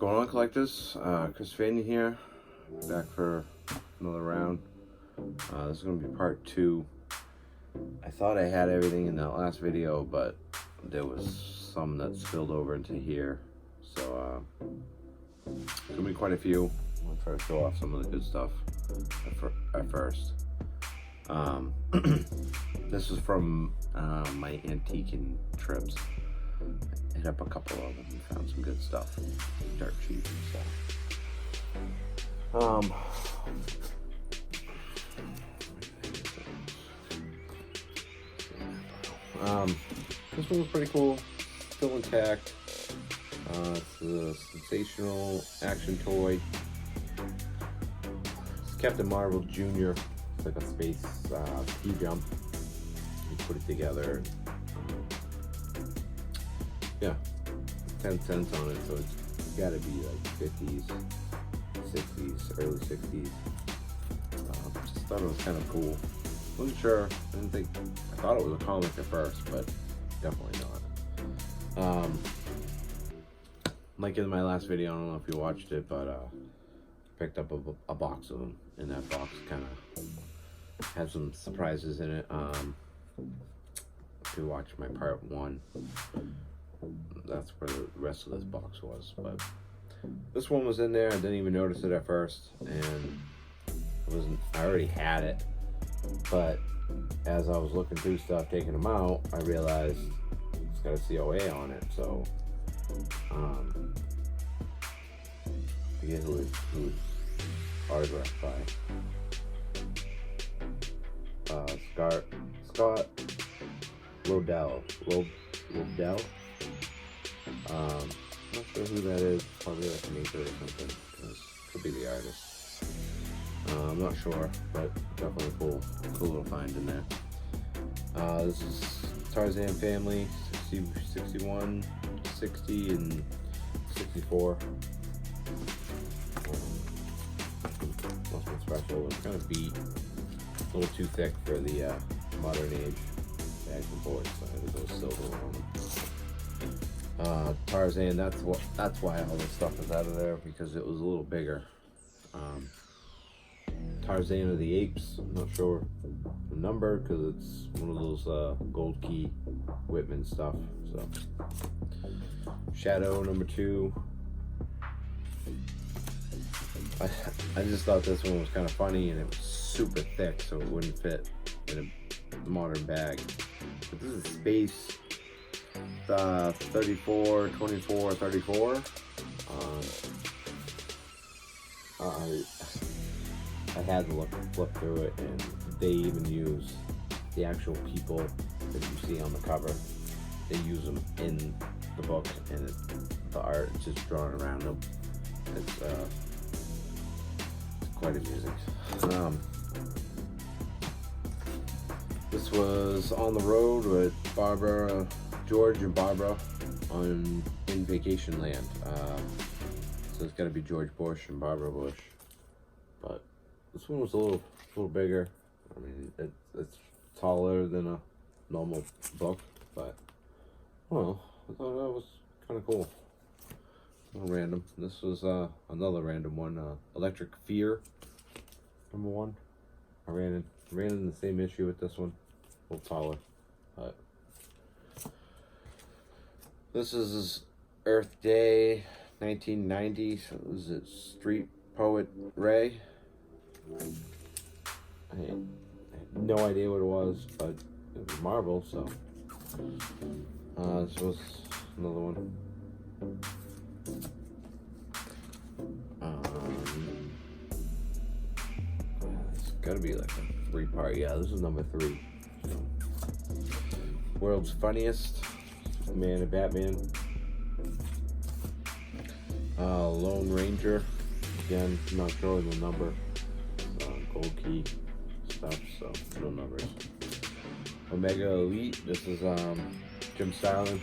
going on, collectors? Chris Faney here, back for another round. This is going to be part 2. I thought I had everything in that last video, but there was some that spilled over into here. So, it's going to be quite a few. I'll try to show off some of the good stuff at first. This is from my antiquing trips. I hit up a couple of them and found some good stuff. Dirt cheap and stuff. This one was pretty cool. Still intact. It's a sensational action toy. It's Captain Marvel Jr. It's like a space ski jump. You put it together. Yeah, 10 cents on it, so it's gotta be like 50s, 60s, early 60s. Just thought it was kind of cool. Wasn't sure. I thought it was a comic at first, but definitely not. Like in my last video, I don't know if you watched it, but picked up a box of them, and that box kind of had some surprises in it. If you watch my part 1, that's where the rest of this box was. But this one was in there. I didn't even notice it at first, and I already had it, but as I was looking through stuff, taking them out, I realized it's got a COA on it. So I forget who it's autographed by. Scott Lobdell. Not sure who that is. Probably like an acre or something. Could be the artist. I'm not sure, but definitely cool little find in there. This is Tarzan family, 60, 61, 60, and 64. Nothing special. It's kind of beat. A little too thick for the modern age bags and boards, so I had to go silver on them. Tarzan, that's why all this stuff is out of there, because it was a little bigger. Tarzan of the Apes, I'm not sure the number because it's one of those Gold Key Whitman stuff. So Shadow number 2. I just thought this one was kind of funny, and it was super thick, so it wouldn't fit in a modern bag. But this is Space 34, 24, 34. I had to flip through it, and they even use the actual people that you see on the cover. They use them in the book, and the art is just drawn around them. It's quite amusing. This was on the road with George and Barbara in Vacation Land. So it's got to be George Bush and Barbara Bush. But this one was a little bigger. I mean, it's taller than a normal book, but well, I thought that was kind of cool. A little random. This was another random one. Electric Fear, number 1. I ran in the same issue with this one. A little taller, but this is Earth Day 1990. So was it Street Poet Ray? I had no idea what it was, but it was Marvel, so this was another one. It's gotta be like a 3-part. Yeah, this is number 3. So, World's Funniest Man and Batman. Lone Ranger. Again, not sure the number. Gold Key stuff, so no numbers. Omega Elite. This is Jim Starlin.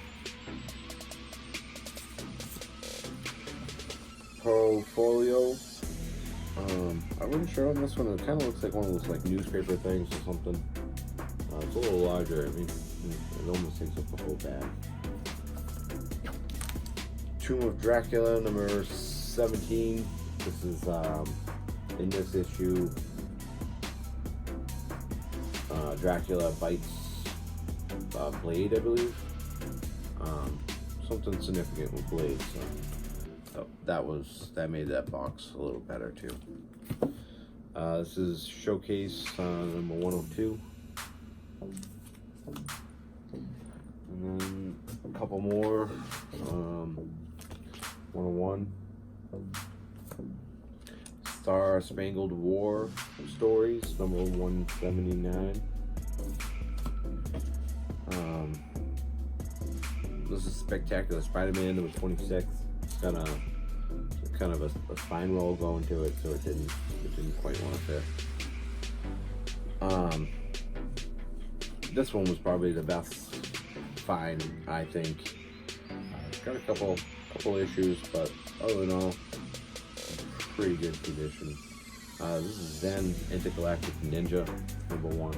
Portfolio. I wasn't sure on this one. It kind of looks like one of those like newspaper things or something. It's a little larger. I mean, it almost takes up the whole bag. Tomb of Dracula number 17. This is in this issue. Dracula bites Blade, I believe. Something significant with Blade, so that made that box a little better too. This is Showcase number 102. And then a couple more. 101. Star Spangled War Stories, number 179. This is Spectacular Spider-Man, number 26. It's got kind of a spine roll going to it, so it didn't quite want to fit. This one was probably the best find, I think. It's got a couple issues, but other than all, pretty good condition. This is Zen Intergalactic Ninja, number 1.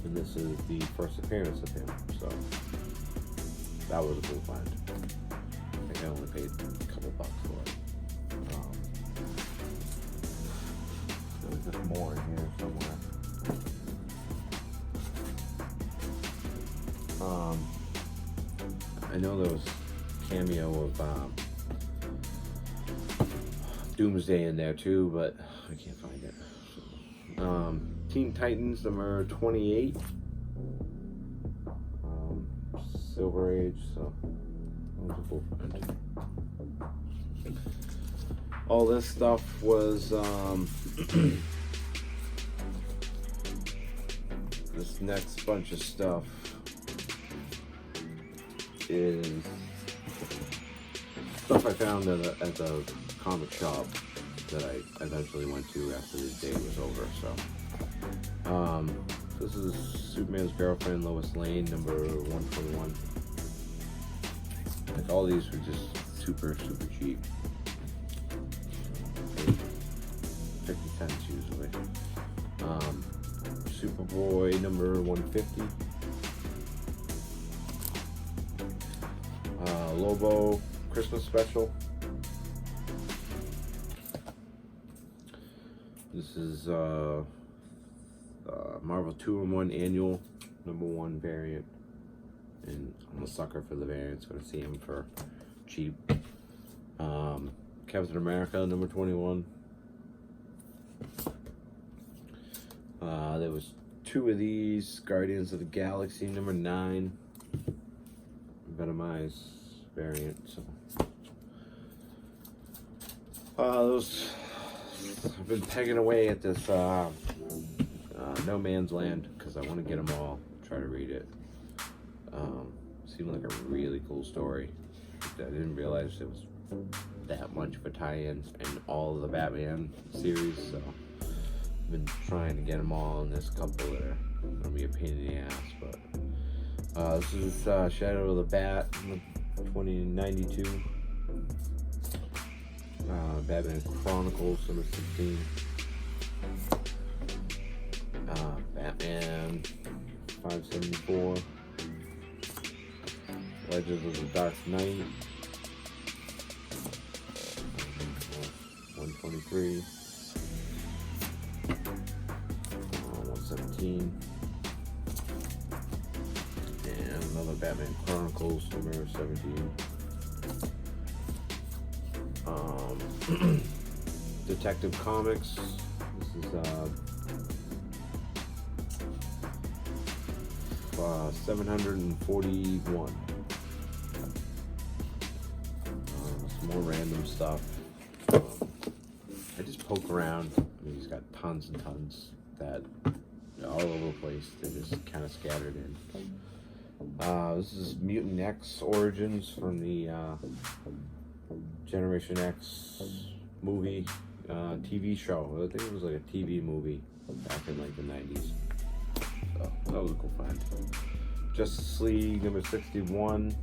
And this is the first appearance of him, so that was a cool find. I think I only paid a couple bucks for it. There's just more in here somewhere. I know there was a cameo of Doomsday in there too, but I can't find it. Teen Titans number 28. Silver Age, so that was a cool find. All this stuff was this next bunch of stuff is stuff I found at the comic shop that I eventually went to after the day was over. So this is Superman's Girlfriend, Lois Lane, number 121. Like, all these were just super cheap. 50 cents usually. Superboy, number 150. Lobo Christmas special. This is Marvel 2-in-1 annual, number 1 variant. And I'm a sucker for the variants, gonna see them for cheap. Captain America, number 21. There was 2 of these. Guardians of the Galaxy, number 9. Venomized variant. So those, I've been pegging away at this No Man's Land because I want to get them all, try to read it. Seemed like a really cool story. I didn't realize it was that much of a tie-in in all of the Batman series, so I've been trying to get them all, and there's a couple that are gonna be a pain in the ass. But this is Shadow of the Bat, 2092. Batman Chronicles, number 16. Batman 574. Legends of the Dark Knight, 123. 117. And another Batman Chronicles, number 17. Detective Comics. This is 741. Some more random stuff. I just poke around. I mean, he's got tons and tons that all over the place. They're just kind of scattered in. This is Mutant X Origins from the Generation X movie, TV show. I think it was like a TV movie back in like the 90s. So that was a cool find. Justice League number 61.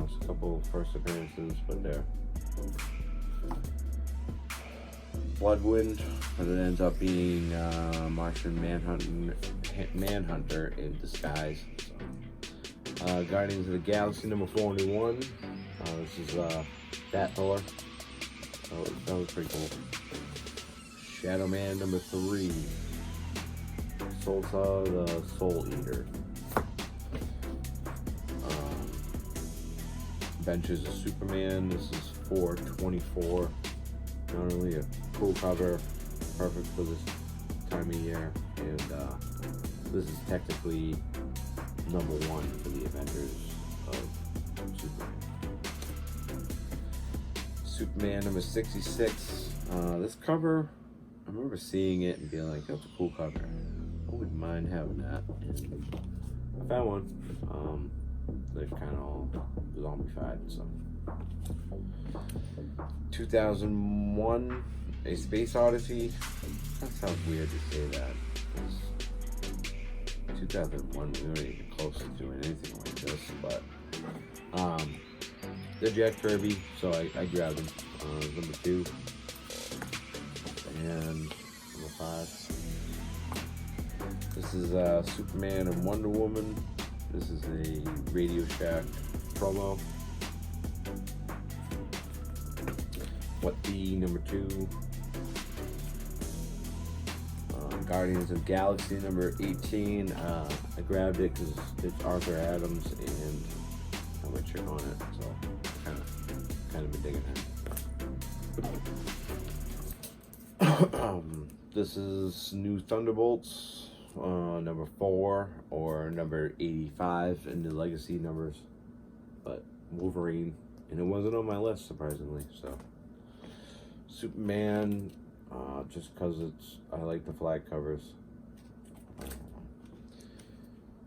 It's a couple first appearances, but there. Bloodwind, but it ends up being Martian Manhunter in disguise. So. Guardians of the Galaxy number 401. This is Fat Thor. That was pretty cool. Shadow Man number 3. Solsa the Soul Eater. Adventures of Superman. This is 4/24. Not only a cool cover, perfect for this time of year, and this is technically number 1 for the Adventures of Superman. Superman number 66. This cover, I remember seeing it and being like, that's a cool cover. I wouldn't mind having that. And I found one. They're kind of all zombified, so. 2001, A Space Odyssey. That sounds weird to say that. 2001, we weren't even close to doing anything like this, but they're Jack Kirby, so I grabbed them. Number 2 and number 5. This is Superman and Wonder Woman. This is a Radio Shack promo. What the number 2. Guardians of Galaxy number 18. I grabbed it because it's Arthur Adams and I'm a chick on it, so kind of been digging it. This is New Thunderbolts, number 4 or number 85 in the legacy numbers, but Wolverine, and it wasn't on my list surprisingly. So Superman, just because I like the flag covers.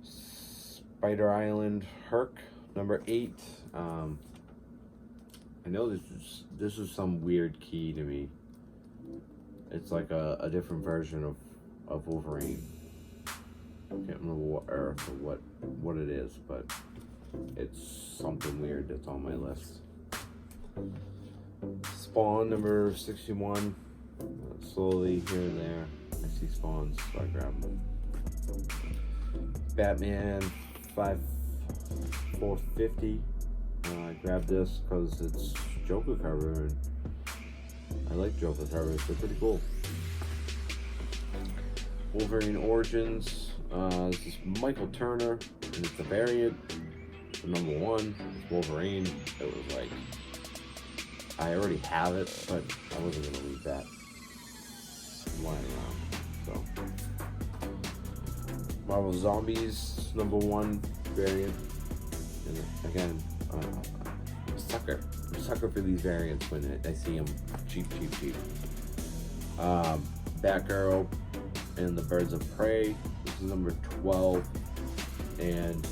Spider Island Herc number 8. I know this is some weird key to me. It's like a different version of Wolverine. I can't remember what Earth or what it is, but it's something weird that's on my list. Spawn number 61. Slowly here and there I see spawns, so I grab them. Batman 5450. I grabbed this because it's Joker cover, and I like Joker covers, they're pretty cool. Wolverine Origins. This is Michael Turner, and it's a variant for number 1. It's Wolverine. It was like, I already have it, but I wasn't gonna leave that lying around. So Marvel Zombies number 1 variant, and again, I'm a sucker for these variants when I see them cheap. Batgirl and the Birds of Prey. This is number 12, and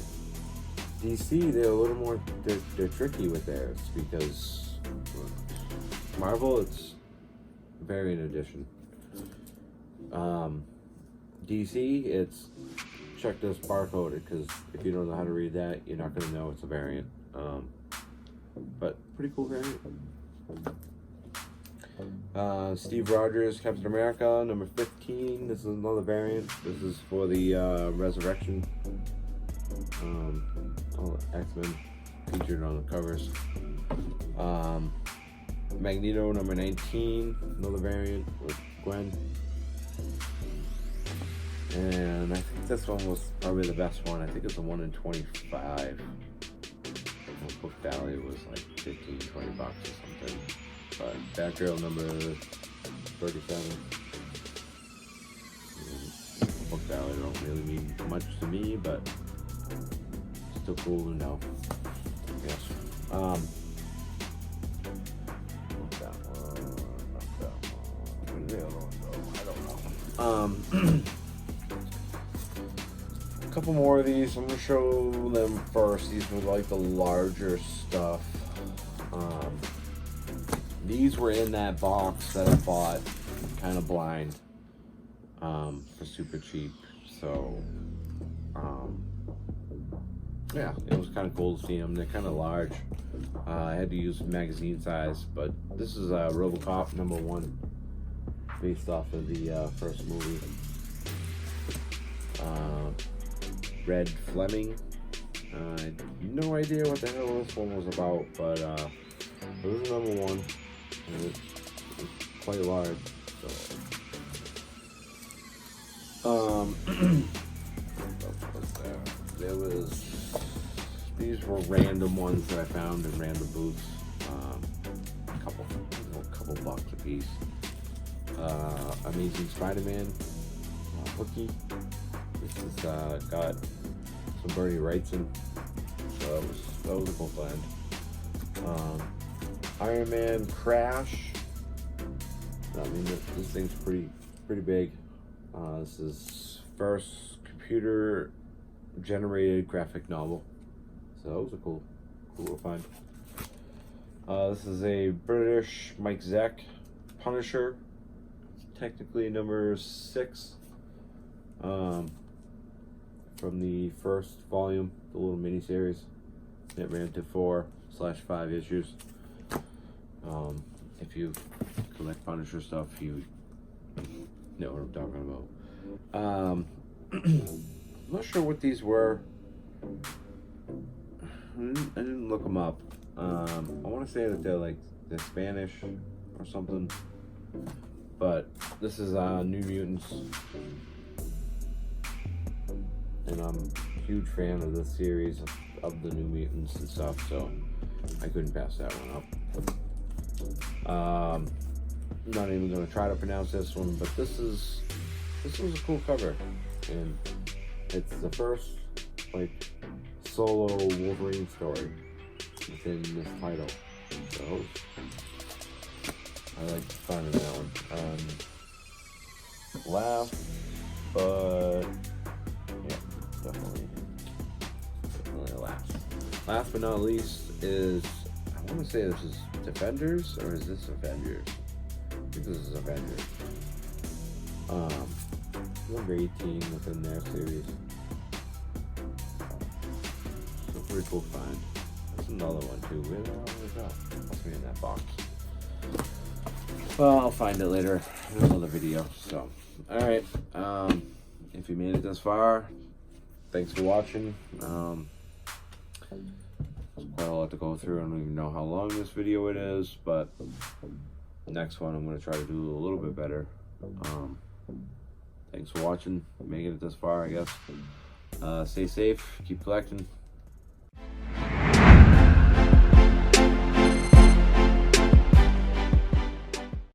DC, they're a little more, they're tricky with theirs, because Marvel, it's variant edition. DC, it's check this barcoded, because if you don't know how to read that, you're not going to know it's a variant. But pretty cool variant. Steve Rogers, Captain America, number 15. This is another variant. This is for the Resurrection. All the X-Men featured on the covers. Magneto, number 19. Another variant with Gwen. And I think this one was probably the best one. I think it's a 1 in 25. Book value was like 15, 20 bucks or something. But Batgirl number 37. Book value don't really mean much to me, but still cool to know. Yes. Not that one. Where did the other one go? I don't know. A couple more of these. I'm gonna show them first. These were like the larger stuff. These were in that box that I bought kind of blind for super cheap. So yeah, it was kind of cool to see them. They're kind of large. I had to use magazine size, but this is RoboCop number 1, based off of the first movie. Red Fleming. I had no idea what the hell this one was about, but It was number one, and it's quite large. So, what's there? There was, these were random ones that I found in random booths. A couple bucks a piece. Amazing Spider-Man Hookie. This has got some Bernie Wrightson, so that was a cool find. Iron Man Crash. I mean, this thing's pretty big. This is first computer generated graphic novel, so that was a cool little find. This is a British Mike Zeck Punisher. It's technically number 6 from the first volume, the little miniseries. It ran to 4/5 issues. If you collect Punisher stuff, you know what I'm talking about. I'm not sure what these were. I didn't look them up. I want to say that they're Spanish or something. But this is New Mutants, and I'm a huge fan of this series of the New Mutants and stuff, so I couldn't pass that one up. I'm not even going to try to pronounce this one, but this was a cool cover, and it's the first solo Wolverine story within this title, so I like finding that one. Last, but yeah, definitely last but not least is, I want to say this is Defenders, or is this Avengers? I think this is Avengers. Number 18 within their series. So pretty cool find. There's another one too. Where the hell is that? Must be in that box. Well, I'll find it later in another video. So, alright. If you made it this far, thanks for watching. There's quite a lot to go through. I don't even know how long this video it is, but next one I'm going to try to do a little bit better. Thanks for watching, making it this far, I guess. Stay safe, keep collecting.